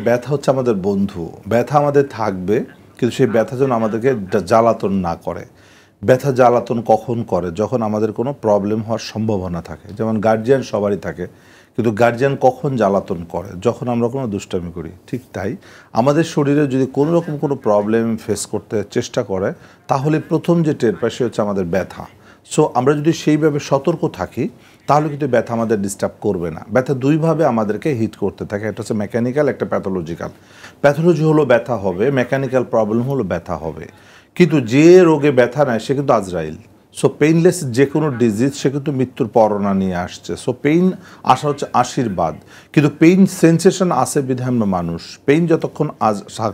ব্যথা হচ্ছে আমাদের বন্ধু। ব্যথা আমাদের থাকবে, কিন্তু সেই ব্যথা যেন আমাদেরকে জ্বালাতন না করে। ব্যথা জ্বালাতন কখন করে? যখন আমাদের কোনো প্রবলেম হওয়ার সম্ভাবনা থাকে। যেমন গার্জিয়ান সবারই থাকে, কিন্তু গার্জিয়ান কখন জ্বালাতন করে? যখন আমরা কোনো দুষ্টামি করি। ঠিক তাই আমাদের শরীরে যদি কোনো রকম কোনো প্রবলেম ফেস করতে চেষ্টা করে, তাহলে প্রথম যে টের পায় সে হচ্ছে আমাদের ব্যথা। সো আমরা যদি সেইভাবে সতর্ক থাকি, তাহলে কিন্তু ব্যথা আমাদের ডিস্টার্ব করবে না। ব্যথা দুইভাবে আমাদেরকে হিট করতে থাকে, একটা হচ্ছে মেকানিক্যাল, একটা প্যাথোলজিক্যাল। প্যাথোলজি হলো ব্যথা হবে, মেকানিক্যাল প্রবলেম হলো ব্যথা হবে। কিন্তু যে রোগে ব্যথা নেয় সে কিন্তু আজরাইল। সো পেইনলেস যে কোনো ডিজিজ সে কিন্তু মৃত্যুর পরনা নিয়ে আসছে। সো পেইন আসা হচ্ছে আশীর্বাদ, কিন্তু পেইন সেন্সেশন আসে বিধায় আমরা মানুষ। পেইন যতক্ষণ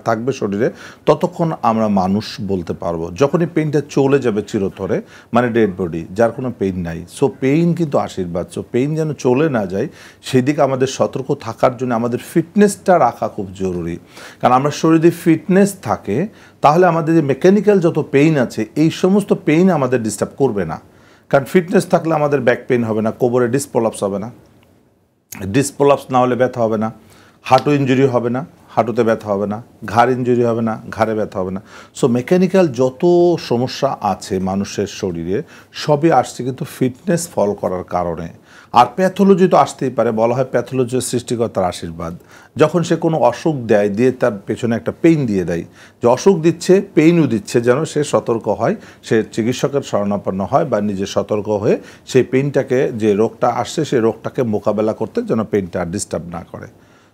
থাকবে শরীরে ততক্ষণ আমরা মানুষ বলতে পারবো। যখনই পেইনটা চলে যাবে চিরতরে, মানে ডেড বডি, যার কোনো পেইন নাই। সো পেইন কিন্তু আশীর্বাদ। সো পেইন যেন চলে না যায় সেই দিকে আমাদের সতর্ক থাকার জন্য আমাদের ফিটনেসটা রাখা খুব জরুরি। কারণ আমরা শরীরে ফিটনেস থাকে, তাহলে আমাদের যে মেকানিক্যাল যত পেইন আছে এই সমস্ত পেইন আমাদের ডিস্টার্ব করবে না। কারণ ফিটনেস থাকলে আমাদের ব্যাক পেইন হবে না, কোমরে ডিসপ্রলাপস হবে না, ডিসপ্রলাপস না হলে ব্যথা হবে না, হাঁটু ইঞ্জুরি হবে না, হাঁটুতে ব্যথা হবে না, ঘাড় ইঞ্জুরি হবে না, ঘাড়ে ব্যথা হবে না। সো মেকানিক্যাল যত সমস্যা আছে মানুষের শরীরে সবই আসছে কিন্তু ফিটনেস ফল করার কারণে। আর প্যাথোলজি তো আসতেই পারে, বলা হয় প্যাথোলজি সৃষ্টিকর্তার আশীর্বাদ। যখন সে কোনো অসুখ দেয়, দিয়ে তার পেছনে একটা পেইন দিয়ে দেয়, যে অসুখ দিচ্ছে পেইনও দিচ্ছে, যেন সে সতর্ক হয়, সে চিকিৎসকের শরণাপন্ন হয় বা নিজে সতর্ক হয়ে সেই পেইনটাকে, যে রোগটা আসছে সেই রোগটাকে মোকাবেলা করতে যেন পেইনটা ডিস্টার্ব না করে।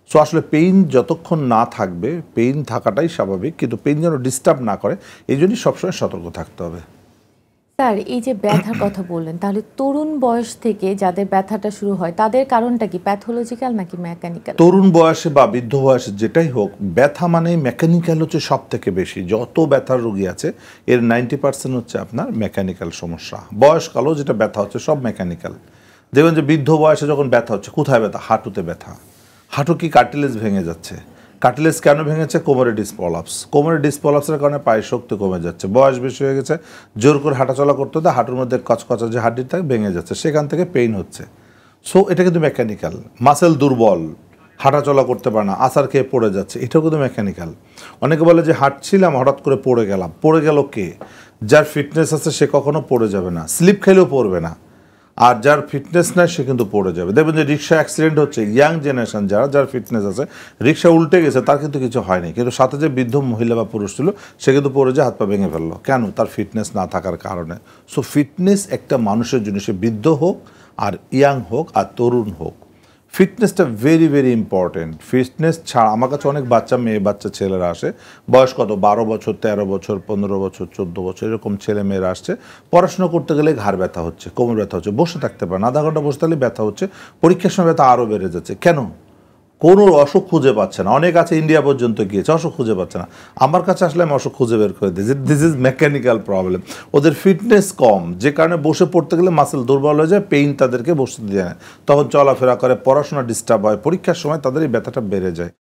সো আসলে পেইন যতক্ষণ না থাকবে, পেইন থাকাটাই স্বাভাবিক, কিন্তু পেইন যেন ডিস্টার্ব না করে এই জন্যই সবসময় সতর্ক থাকতে হবে। স্যার, এই যে ব্যথার কথা বললেন, তাহলে তরুণ বয়স থেকে যাদের ব্যথাটা শুরু হয় তাদের কারণটা কি প্যাথোলজিক্যাল নাকি মেকানিক্যাল? তরুণ বয়সে বা বৃদ্ধ বয়সে যেটাই হোক, ব্যথা মানে মেকানিক্যাল হচ্ছে সব থেকে বেশি। যত ব্যথার রোগী আছে এর 90% হচ্ছে আপনার মেকানিক্যাল সমস্যা। বয়সকালেও যেটা ব্যথা হচ্ছে সব মেকানিক্যাল। দেখবেন যে বৃদ্ধ বয়সে যখন ব্যথা হচ্ছে, কোথায় ব্যথা? হাঁটুতে ব্যথা। হাঁটু কি কার্টিলেজ ভেঙে যাচ্ছে? কার্টিলেজ কেন ভেঙেছে? কোমরে ডিসপ্রলাপস। কোমরে ডিসপ্রলাপসের কারণে পায়ের শক্তি কমে যাচ্ছে, বয়স বেশি হয়ে গেছে, জোর করে হাঁটাচলা করতে হতে হাঁটুর মধ্যে কচকচা যে হাড্ডি থাকে ভেঙে যাচ্ছে, সেখান থেকে পেইন হচ্ছে। সো এটা কিন্তু মেকানিক্যাল। মাসেল দুর্বল, হাঁটাচলা করতে পারে না, আছার খেয়ে পড়ে যাচ্ছে, এটাও কিন্তু মেকানিক্যাল। অনেকে বলে যে হাঁটছিলাম হঠাৎ করে পড়ে গেলাম। পড়ে গেল কে? যার ফিটনেস আছে সে কখনো পড়ে যাবে না, স্লিপ খেলেও পড়বে না। আর যার ফিটনেস নাই সে কিন্তু পড়ে যাবে। দেখবেন যে রিক্সা অ্যাক্সিডেন্ট হচ্ছে, ইয়াং জেনারেশন যার ফিটনেস আছে, রিক্সা উল্টে গেছে তার কিন্তু কিছু হয়নি, কিন্তু সাথে যে বৃদ্ধ মহিলা বা পুরুষ ছিল সে কিন্তু পড়ে যায়, হাত পা ভেঙে ফেললো। কেন? তার ফিটনেস না থাকার কারণে। সো ফিটনেস একটা মানুষের জন্য, সে বৃদ্ধ হোক আর ইয়াং হোক আর তরুণ হোক, ফিটনেসটা ভেরি ভেরি ইম্পর্টেন্ট। ফিটনেস ছাড়া আমার কাছে অনেক বাচ্চা মেয়ে, বাচ্চা ছেলেরা আসে, বয়স কত 12 বছর, 13 বছর, 15 বছর, 14 বছর, এরকম ছেলে মেয়েরা আসছে। পড়াশোনা করতে গেলে ঘাড় ব্যথা হচ্ছে, কোমর ব্যথা হচ্ছে, বসে থাকতে পারে না, আধা ঘন্টা বসে থাকলে ব্যথা হচ্ছে, পরীক্ষার সময় ব্যথা আরও বেড়ে যাচ্ছে। কেন? কোনো অসুখ খুঁজে পাচ্ছে না। অনেক আছে ইন্ডিয়া পর্যন্ত গিয়েছে, অসুখ খুঁজে পাচ্ছে না। আমার কাছে আসলে আমি অসুখ খুঁজে বের করে দিই যে দিস ইজ মেকানিক্যাল প্রবলেম। ওদের ফিটনেস কম, যে কারণে বসে পড়তে গেলে মাসেল দুর্বল হয়ে যায়, পেইন তাদেরকে বসতে দেয় না, তখন চলাফেরা করে, পড়াশোনা ডিস্টার্ব হয়, পরীক্ষার সময় তাদের এই ব্যথাটা বেড়ে যায়।